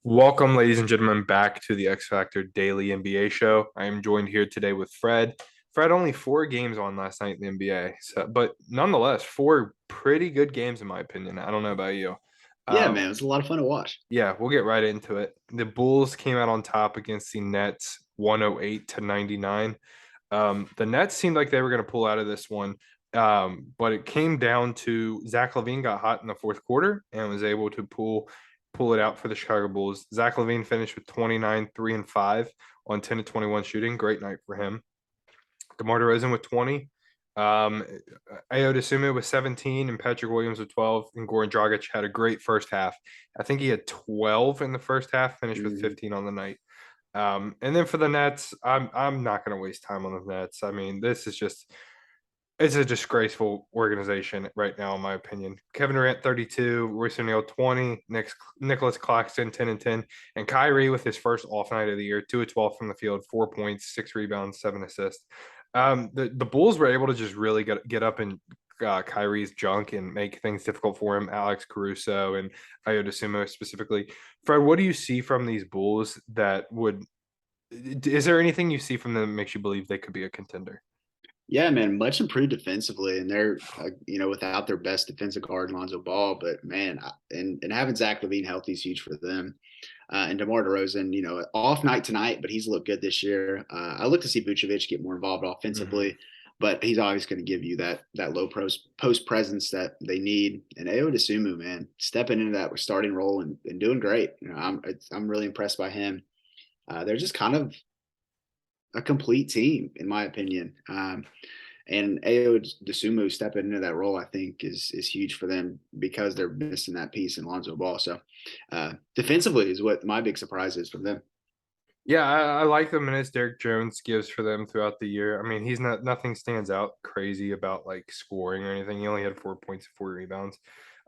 Welcome, ladies and gentlemen, back to the X Factor Daily NBA show. I am joined here today with Fred. Fred, only four games on last night in the NBA, but nonetheless, four pretty good games in my opinion. I don't know about you. Yeah, Um, man, it was a lot of fun to watch. yeah, we'll get right into it. The Bulls came out on top against the Nets, 108 to 99. The Nets seemed like they were going to pull out of this one, but it came down to Zach LaVine got hot in the fourth quarter and was able to pull it out for the Chicago Bulls. Zach LaVine finished with 29, 3 and 5 on 10 to 21 shooting. Great night for him. DeMar DeRozan with 20. Um, Ayo Dosunmu with 17 and Patrick Williams with 12. And Goran Dragic had a great first half. I think he had 12 in the first half, finished with Mhm. 15 on the night. And then for the Nets, I'm not going to waste time on the Nets. I mean, this is just it's a disgraceful organization right now, in my opinion. Kevin Durant 32, Royce O'Neal 20, Nicholas Claxton 10 and 10, and Kyrie with his first off night of the year, 2 of 12 from the field, 4 points, 6 rebounds, 7 assists. The Bulls were able to just really get up in Kyrie's junk and make things difficult for him. Alex Caruso and Ayo Dosunmu specifically. Fred, what do you see from these Bulls that would? Is there anything you see from them that makes you believe they could be a contender? Yeah, man, much improved defensively, and they're without their best defensive guard, Lonzo Ball. But man, and having Zach LaVine healthy is huge for them. And DeMar DeRozan, off night tonight, but he's looked good this year. I look to see Vucevic get more involved Mm-hmm. offensively, but he's always going to give you that low post presence that they need. And Ayo Dosunmu, man, stepping into that starting role and doing great. I'm really impressed by him. They're just kind of a complete team, in my opinion. And Ayo Dosunmu stepping into that role, I think, is huge for them because they're missing that piece in Lonzo Ball. So defensively is what my big surprise is from them. Yeah, I like the minutes Derek Jones gives for them throughout the year. I mean, he's not nothing stands out crazy about like scoring or anything. He only had 4 points and 4 rebounds,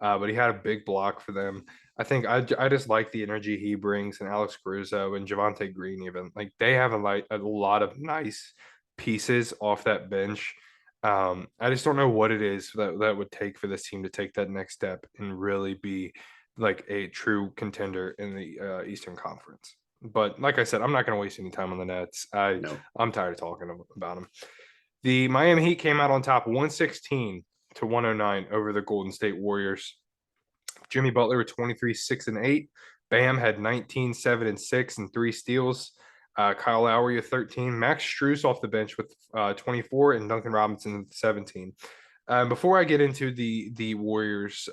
but he had a big block for them. I just like the energy he brings, and Alex Caruso and Javante Green even like they have a lot of nice pieces off that bench. I just don't know what it is that would take for this team to take that next step and really be like a true contender in the Eastern Conference. But like I said, I'm not going to waste any time on the Nets. No, I'm tired of talking about them. The Miami Heat came out on top 116 to 109 over the Golden State Warriors. Jimmy Butler with 23, 6 and 8. Bam had 19, 7 and 6 and three steals. Kyle Lowry with 13. Max Strus off the bench with 24 and Duncan Robinson with 17. Before I get into the Warriors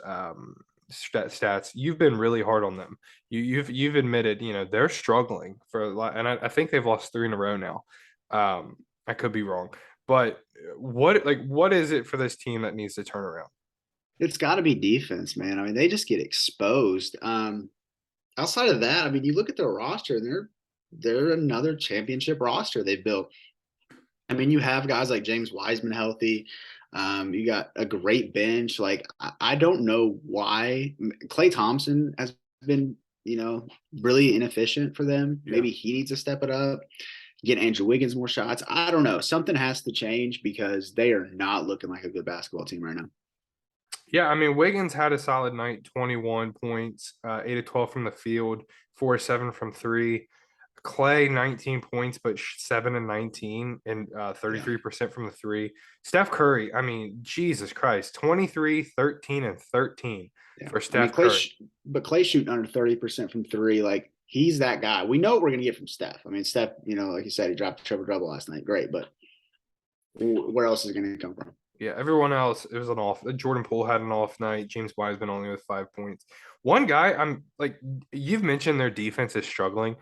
stats, you've been really hard on them. You've admitted, they're struggling for a lot, and I think they've lost three in a row now. I could be wrong, but what is it for this team that needs to turn around? it's got to be defense, man. I mean, they just get exposed. Outside of that, I mean, you look at their roster, and they're another championship roster they've built. I mean, you have guys like James Wiseman healthy. You got a great bench. Like I don't know why Clay Thompson has been, really inefficient for them. Yeah. Maybe he needs to step it up, get Andrew Wiggins more shots. I don't know. Something has to change because they are not looking like a good basketball team right now. Yeah, I mean, Wiggins had a solid night, 21 points, 8 of 12 from the field, 4 of 7 from three. Clay, 19 points, but 7 and 19 and Yeah. 33% from the three. Steph Curry, I mean, Jesus Christ, 23, 13, and 13 Yeah. for I mean, Steph Curry. But Clay shooting under 30% from three. Like he's that guy. We know what we're going to get from Steph. I mean, Steph, like you said, he dropped a triple double last night. Great. But where else is it going to come from? Yeah, everyone else, it was an off. Jordan Poole had an off night. James Wiseman only with 5 points. One guy, I'm like, you've mentioned their defense is struggling.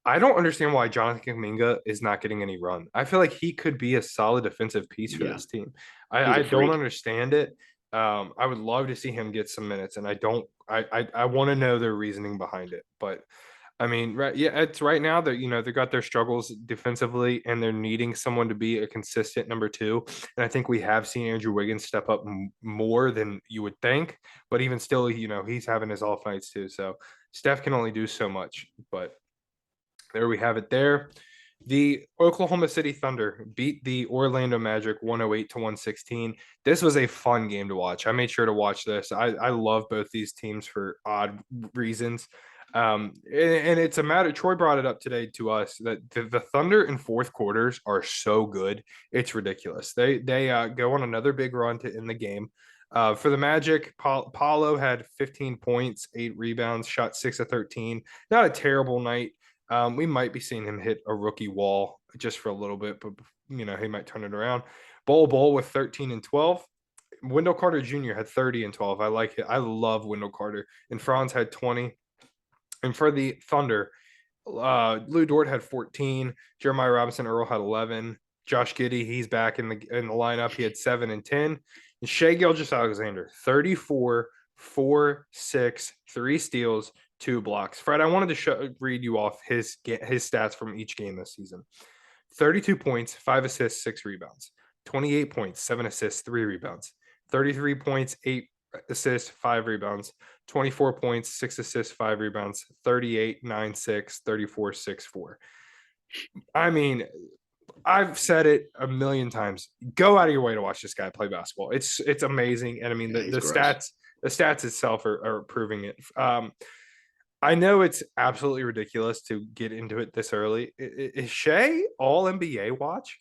I don't understand why Jonathan Kuminga is not getting any run. I feel like he could be a solid defensive piece for Yeah. this team. He's I a don't freak. understand it. I would love to see him get some minutes, and I don't. I want to know their reasoning behind it, but I mean, right? Yeah, it's right now that they got their struggles defensively, and they're needing someone to be a consistent number two. And I think we have seen Andrew Wiggins step up more than you would think, but even still, he's having his off nights too. So Steph can only do so much. But there we have it. There, the Oklahoma City Thunder beat the Orlando Magic 108 to 116. This was a fun game to watch. I made sure to watch this. I love both these teams for odd reasons. And it's a matter. Troy brought it up today to us that the Thunder in fourth quarters are so good, it's ridiculous. They go on another big run to end the game. For the Magic, Paulo had 15 points, 8 rebounds, shot 6 of 13. Not a terrible night. We might be seeing him hit a rookie wall just for a little bit, but he might turn it around. Bol with 13 and 12. Wendell Carter Jr. had 30 and 12. I like it. I love Wendell Carter. And Franz had 20. And for the Thunder, Lou Dort had 14. Jeremiah Robinson Earl had 11. Josh Giddey, he's back in the lineup. He had 7 and 10. And Shai Gilgeous-Alexander, 34, 4, 6, 3 steals, 2 blocks. Fred, I wanted to read you off his stats from each game this season. 32 points, 5 assists, 6 rebounds. 28 points, 7 assists, 3 rebounds. 33 points, 8 assists, 5 rebounds. 24 points, 6 assists, 5 rebounds. 38, 9, 6, 34, 6, 4. I mean, I've said it a million times. Go out of your way to watch this guy play basketball. It's amazing. And I mean, the stats itself are proving it. I know it's absolutely ridiculous to get into it this early. Is Shai all NBA watch?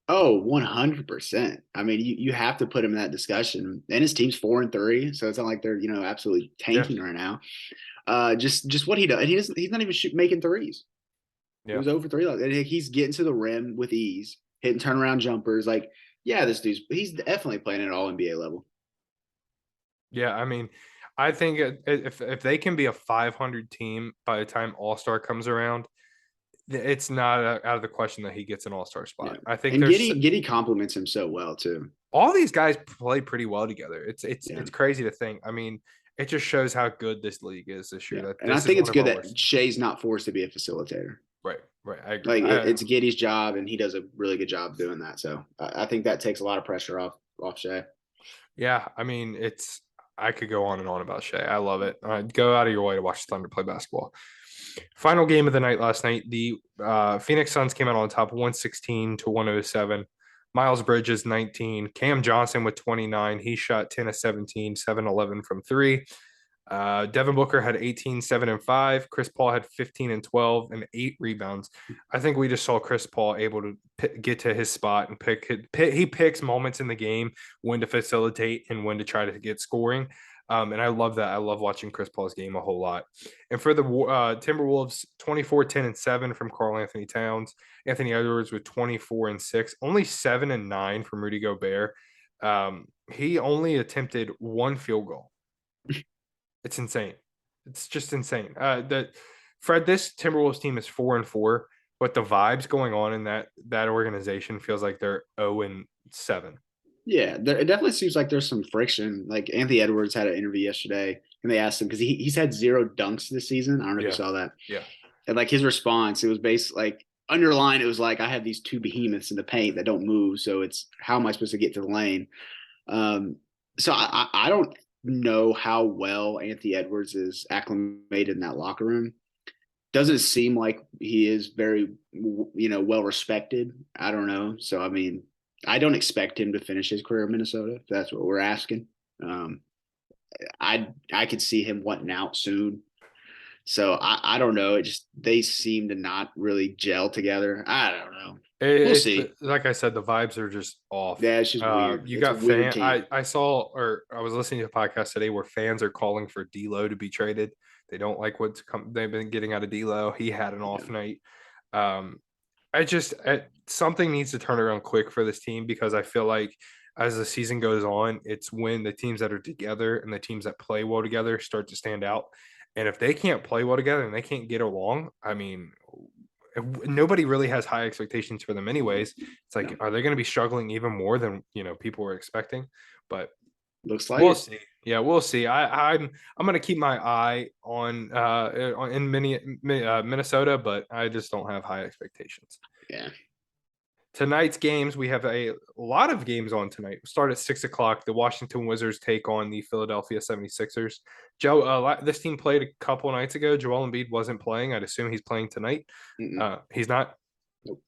Oh, 100%. I mean, you have to put him in that discussion. And his team's 4-3, so it's not like they're, absolutely tanking right now. Just what he does. And he's not even making threes. Yeah. He was over 3. He's getting to the rim with ease, hitting turnaround jumpers. Like, yeah, he's definitely playing at all NBA level. Yeah, I mean, I think if they can be a 500 team by the time All-Star comes around, it's not out of the question that he gets an All-Star spot. Yeah. I think Giddey compliments him so well too. All these guys play pretty well together. It's crazy to think. I mean, it just shows how good this league is this year. Yeah. And I think it's good that Shai's not forced to be a facilitator. Right. I agree. Like it's Giddey's job, and he does a really good job doing that. So I think that takes a lot of pressure off Shai. Yeah, I mean, I could go on and on about Shai. I love it. Go out of your way to watch the Thunder play basketball. Final game of the night last night, the Phoenix Suns came out on top 116-107. Miles Bridges, 19. Cam Johnson with 29. He shot 10 of 17, 7-11 from 3. Devin Booker had 18, 7 and 5. Chris Paul had 15 and 12 and 8 rebounds. I think we just saw Chris Paul able to get to his spot and he picks moments in the game when to facilitate and when to try to get scoring. And I love that. I love watching Chris Paul's game a whole lot. And for the Timberwolves, 24, 10 and 7 from Karl-Anthony Towns. Anthony Edwards with 24 and 6, only 7 and 9 from Rudy Gobert. He only attempted 1 field goal. It's insane. It's just insane. Fred, this Timberwolves team is 4-4, but the vibes going on in that organization feels like they're 0-7. Yeah, it definitely seems like there's some friction. Like Anthony Edwards had an interview yesterday, and they asked him because he's had 0 dunks this season. I don't know if you saw that. Yeah. And like his response, it was based like underlined. It was like, I have these 2 behemoths in the paint that don't move, so it's how am I supposed to get to the lane? So I don't know how well Anthony Edwards is acclimated in that locker room. Doesn't seem like he is very, well respected. I don't know. So I mean, I don't expect him to finish his career in Minnesota, if that's what we're asking. I could see him wanting out soon. So I don't know. They seem to not really gel together. I don't know. We'll see. Like I said, the vibes are just off. Yeah, it's just weird. You got fans. I saw, or I was listening to a podcast today where fans are calling for D'Lo to be traded. They don't like they've been getting out of D'Lo. He had an off night. Something needs to turn around quick for this team, because I feel like as the season goes on, it's when the teams that are together and the teams that play well together start to stand out. And if they can't play well together and they can't get along, I mean, nobody really has high expectations for them anyways. It's like, are they going to be struggling even more than, people were expecting? But looks like we'll see. Yeah, we'll see. I'm going to keep my eye on in Minnesota, but I just don't have high expectations. Yeah. Tonight's games, we have a lot of games on tonight. We start at 6:00. The Washington Wizards take on the Philadelphia 76ers. Joe, this team played a couple nights ago. Joel Embiid wasn't playing. I'd assume he's playing tonight. He's not. Nope.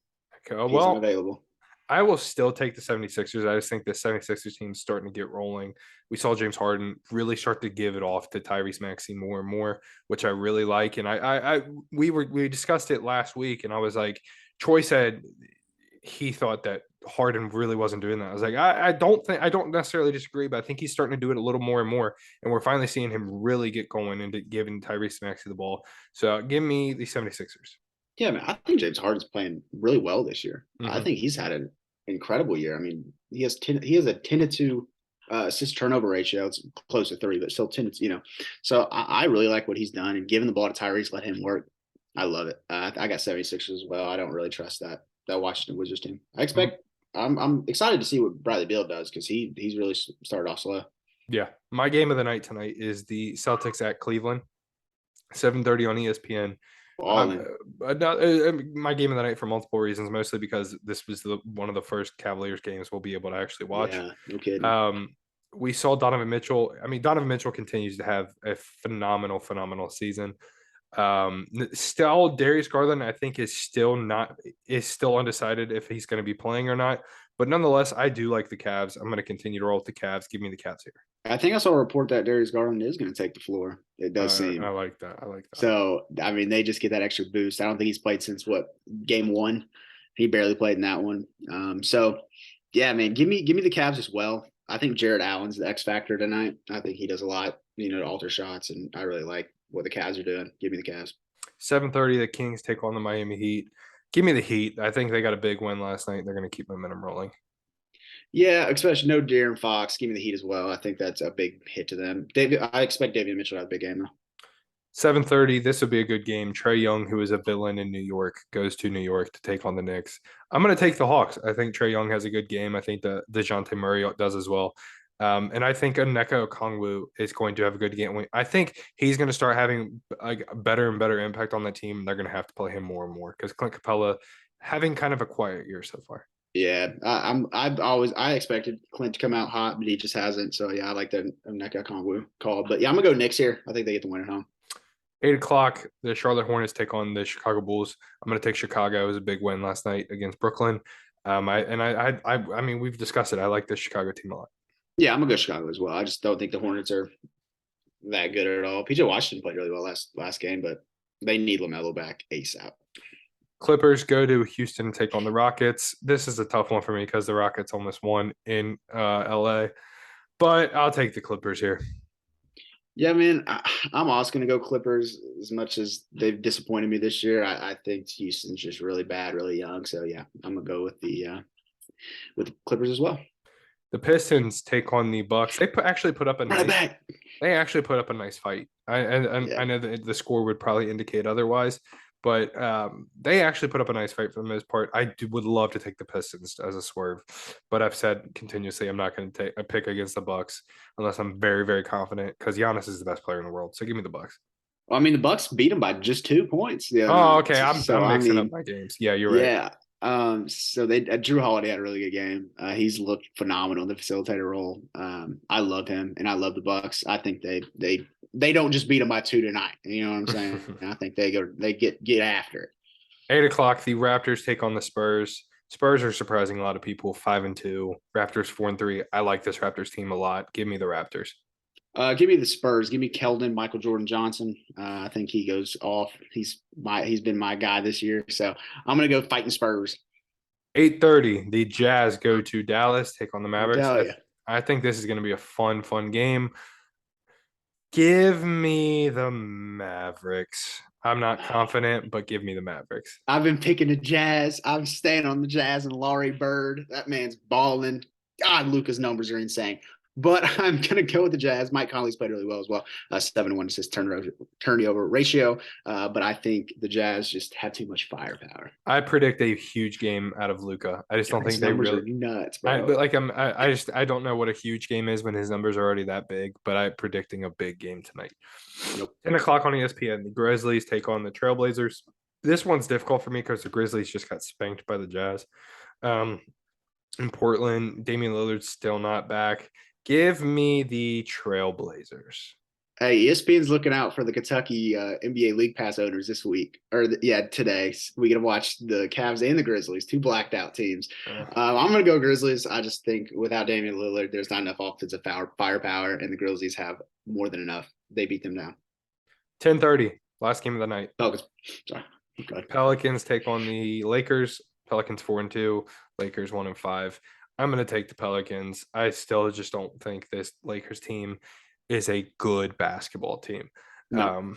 Okay, he's not available. I will still take the 76ers. I just think the 76ers team is starting to get rolling. We saw James Harden really start to give it off to Tyrese Maxey more and more, which I really like. And we discussed it last week, and I was like, Troy said he thought that Harden really wasn't doing that. I was like, I don't necessarily disagree, but I think he's starting to do it a little more and more. And we're finally seeing him really get going into giving Tyrese Maxey the ball. So give me the 76ers. Yeah, man, I think James Harden's playing really well this year. I Mm-hmm. think he's had an incredible year. I mean, he has a 10-2 assist turnover ratio. It's close to 3, but still 10 to, So I really like what he's done, and giving the ball to Tyrese, let him work. I love it. I got 76ers as well. I don't really trust that Washington Wizards team. I'm excited to see what Bradley Beal does, because he's really started off slow. Yeah. My game of the night tonight is the Celtics at Cleveland, 7:30 on ESPN. Balling. My game of the night for multiple reasons, mostly because this was one of the first Cavaliers games we'll be able to actually watch. Yeah, no kidding. We saw Donovan Mitchell. I mean, Donovan Mitchell continues to have a phenomenal season. Still, Darius Garland, I think, is still undecided if he's going to be playing or not. But nonetheless, I do like the Cavs. I'm going to continue to roll with the Cavs. Give me the Cavs here. I think I saw a report that Darius Garland is going to take the floor. It does seem. I like that. I like that. So, I mean, they just get that extra boost. I don't think he's played since game 1. He barely played in that one. So, yeah, man, give me the Cavs as well. I think Jared Allen's the X factor tonight. I think he does a lot, to alter shots, and I really like what the Cavs are doing. Give me the Cavs. 7:30, the Kings take on the Miami Heat. Give me the Heat. I think they got a big win last night. They're going to keep momentum rolling. Yeah, especially no De'Aaron Fox. Give me the Heat as well. I think that's a big hit to them. I expect David Mitchell to have a big game though. 7:30. This would be a good game. Trae Young, who is a villain in New York, goes to New York to take on the Knicks. I'm going to take the Hawks. I think Trae Young has a good game. I think that DeJounte Murray does as well. And I think Onyeka Okongwu is going to have a good game. I think he's going to start having a better and better impact on the team. They're going to have to play him more and more because Clint Capella having kind of a quiet year so far. Yeah, I expected Clint to come out hot, but he just hasn't. So yeah, I like the Onyeka Okongwu call. But yeah, I'm gonna go Knicks here. I think they get the win at home. 8 o'clock, the Charlotte Hornets take on the Chicago Bulls. I'm going to take Chicago. It was a big win last night against Brooklyn. I mean, we've discussed it. I like the Chicago team a lot. Yeah, I'm gonna go Chicago as well. I just don't think the Hornets are that good at all. PJ Washington played really well last game, but they need LaMelo back ASAP. Clippers go to Houston and take on the Rockets. This is a tough one for me because the Rockets almost won in LA, but I'll take the Clippers here. Yeah, man, I'm also going to go Clippers as much as they've disappointed me this year. I think Houston's just really bad, really young. So yeah, I'm going to go with the Clippers as well. The Pistons take on the Bucks. They actually put up a nice fight. I know that the score would probably indicate otherwise, but they actually put up a nice fight for the most part. Would love to take the Pistons as a swerve, but I've said continuously I'm not going to take a pick against the Bucks unless I'm very, very confident because Giannis is the best player in the world. So give me the Bucks. Well, I mean, the Bucks beat them by just 2 points. Oh, okay. I'm mixing up my games. Yeah, you're right. Yeah. So Drew Holiday had a really good game. He's looked phenomenal in the facilitator role. I love him, and I love the Bucks. I think they don't just beat them by 2 tonight. You know what I'm saying? I think they get after it. 8 o'clock, the Raptors take on the Spurs. Spurs are surprising a lot of people. 5-2. Raptors 4-3. I like this Raptors team a lot. Give me the Raptors. Give me the Spurs. Give me Keldon, Michael Jordan Johnson. I think he goes off. He's been my guy this year. So I'm gonna go fighting Spurs. 8:30. The Jazz go to Dallas, take on the Mavericks. Yeah. I think this is going to be a fun game. Give me the Mavericks. I'm not confident, but give me the Mavericks. I've been picking the Jazz. I'm staying on the Jazz and Laurie Bird. That man's balling. God, Luka's numbers are insane. But I'm going to go with the Jazz. Mike Conley's played really well as well. 7-1 assist turnover ratio. But I think the Jazz just have too much firepower. I predict a huge game out of Luka. I just don't think they really are nuts, bro. I don't know what a huge game is when his numbers are already that big, but I'm predicting a big game tonight. Nope. 10 o'clock on ESPN. The Grizzlies take on the Trailblazers. This one's difficult for me because the Grizzlies just got spanked by the Jazz. In Portland, Damian Lillard's still not back. Give me the Trailblazers. Hey, ESPN's looking out for the Kentucky NBA League Pass owners this week, or today. We get to watch the Cavs and the Grizzlies, two blacked out teams. Uh, I'm going to go Grizzlies. I just think without Damian Lillard, there's not enough offensive firepower, and the Grizzlies have more than enough. They beat them now. 10:30, last game of the night. Pelicans. Sorry. Okay. Pelicans take on the Lakers. Pelicans 4-2, Lakers 1-5. I'm going to take the Pelicans. I still just don't think this Lakers team is a good basketball team. No.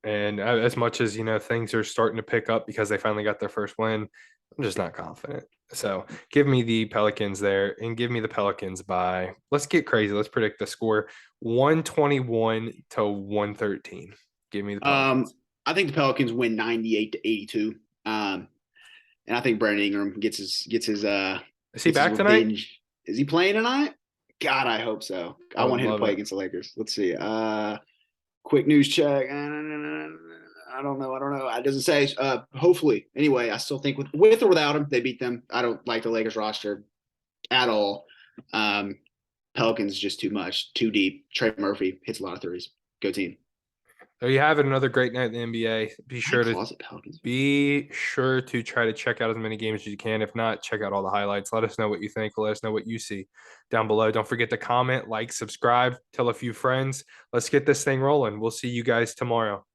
And as much as, things are starting to pick up because they finally got their first win, I'm just not confident. So give me the Pelicans there and give me the Pelicans by, let's get crazy. Let's predict the score 121-113. Give me the Pelicans. I think the Pelicans win 98-82. And I think Brandon Ingram gets his Is he back tonight? revenge. Is he playing tonight? God, I hope so. I would want him to love play it. against the Lakers. Let's see. Quick news check. I don't know. It doesn't say. Hopefully. Anyway, I still think with or without him, they beat them. I don't like the Lakers roster at all. Pelicans just too much, too deep. Trey Murphy hits a lot of threes. Go team. There you have it. Another great night in the NBA. Be sure to Pelicans. try to check out as many games as you can. If not, check out all the highlights. Let us know what you think. Let us know what you see down below. Don't forget to comment, like, subscribe, tell a few friends. Let's get this thing rolling. We'll see you guys tomorrow.